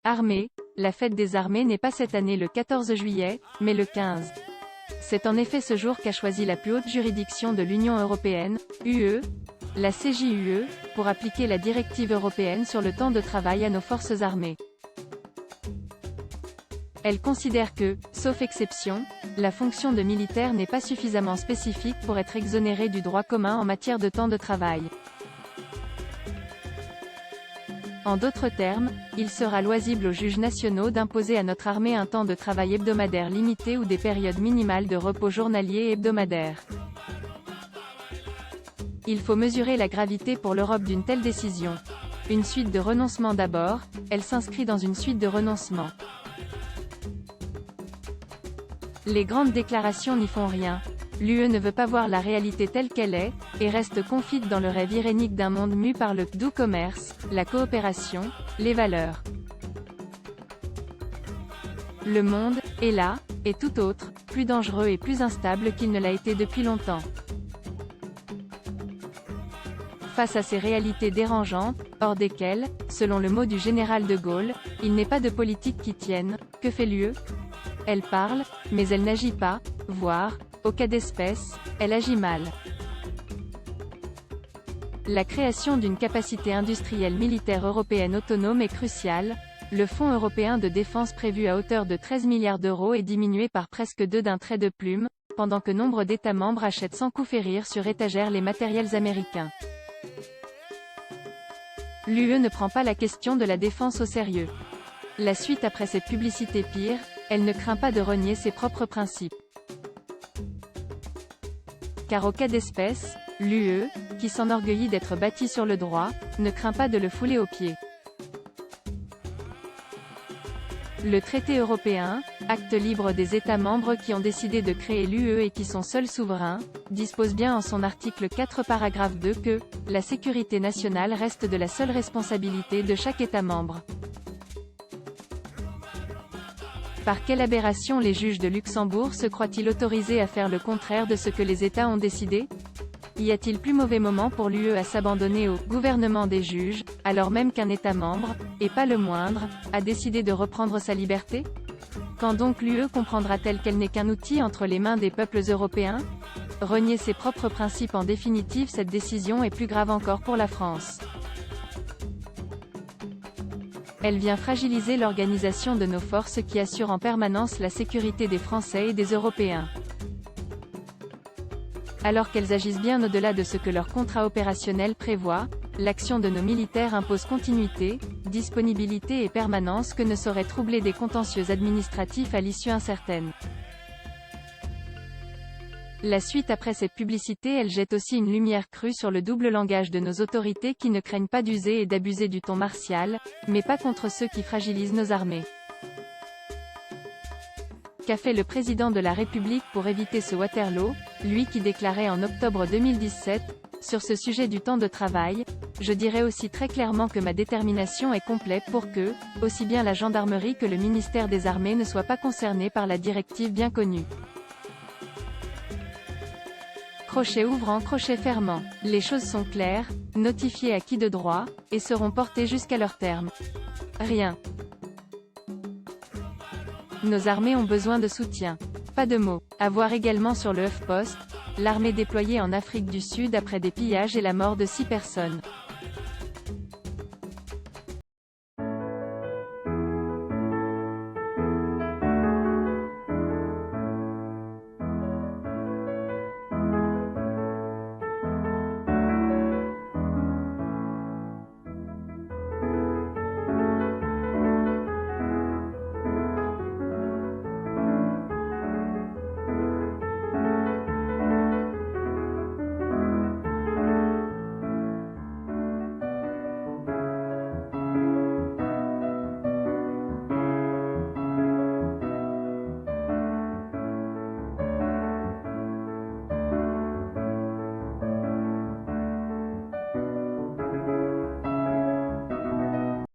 Armée, la fête des armées n'est pas cette année le 14 juillet, mais le 15. C'est en effet ce jour qu'a choisi la plus haute juridiction de l'Union européenne, UE, la CJUE, pour appliquer la directive européenne sur le temps de travail à nos forces armées. Elle considère que, sauf exception, la fonction de militaire n'est pas suffisamment spécifique pour être exonérée du droit commun en matière de temps de travail. En d'autres termes, il sera loisible aux juges nationaux d'imposer à notre armée un temps de travail hebdomadaire limité ou des périodes minimales de repos journalier et hebdomadaire. Il faut mesurer la gravité pour l'Europe d'une telle décision. Une suite de renoncements d'abord, elle s'inscrit dans une suite de renoncements. Les grandes déclarations n'y font rien. L'UE ne veut pas voir la réalité telle qu'elle est, et reste confite dans le rêve irénique d'un monde mu par le doux commerce, la coopération, les valeurs. Le monde est là, et tout autre, plus dangereux et plus instable qu'il ne l'a été depuis longtemps. Face à ces réalités dérangeantes, hors desquelles, selon le mot du général de Gaulle, il n'est pas de politique qui tienne, que fait l'UE? Elle parle, mais elle n'agit pas, voire, au cas d'espèce, elle agit mal. La création d'une capacité industrielle militaire européenne autonome est cruciale. Le Fonds européen de défense prévu à hauteur de 13 milliards d'euros est diminué par presque 2 d'un trait de plume, pendant que nombre d'États membres achètent sans coup férir sur étagère les matériels américains. L'UE ne prend pas la question de la défense au sérieux. La suite après cette publicité pire, elle ne craint pas de renier ses propres principes. Car au cas d'espèce, l'UE, qui s'enorgueillit d'être bâtie sur le droit, ne craint pas de le fouler aux pieds. Le traité européen, acte libre des États membres qui ont décidé de créer l'UE et qui sont seuls souverains, dispose bien en son article 4 paragraphe 2 que « la sécurité nationale reste de la seule responsabilité de chaque État membre ». Par quelle aberration les juges de Luxembourg se croient-ils autorisés à faire le contraire de ce que les États ont décidé? Y a-t-il plus mauvais moment pour l'UE à s'abandonner au « gouvernement des juges », alors même qu'un État membre, et pas le moindre, a décidé de reprendre sa liberté? Quand donc l'UE comprendra-t-elle qu'elle n'est qu'un outil entre les mains des peuples européens? Renier ses propres principes. En définitive, cette décision est plus grave encore pour la France. Elle vient fragiliser l'organisation de nos forces qui assurent en permanence la sécurité des Français et des Européens. Alors qu'elles agissent bien au-delà de ce que leur contrat opérationnel prévoit, l'action de nos militaires impose continuité, disponibilité et permanence que ne sauraient troubler des contentieux administratifs à l'issue incertaine. La suite après cette publicité, elle jette aussi une lumière crue sur le double langage de nos autorités qui ne craignent pas d'user et d'abuser du ton martial, mais pas contre ceux qui fragilisent nos armées. Qu'a fait le président de la République pour éviter ce Waterloo, lui qui déclarait en octobre 2017, sur ce sujet du temps de travail, je dirais aussi très clairement que ma détermination est complète pour que, aussi bien la gendarmerie que le ministère des Armées ne soient pas concernés par la directive bien connue. Crochet ouvrant, crochet fermant. Les choses sont claires, notifiées à qui de droit, et seront portées jusqu'à leur terme. Rien. Nos armées ont besoin de soutien. Pas de mots. À voir également sur le HuffPost, l'armée déployée en Afrique du Sud après des pillages et la mort de 6 personnes.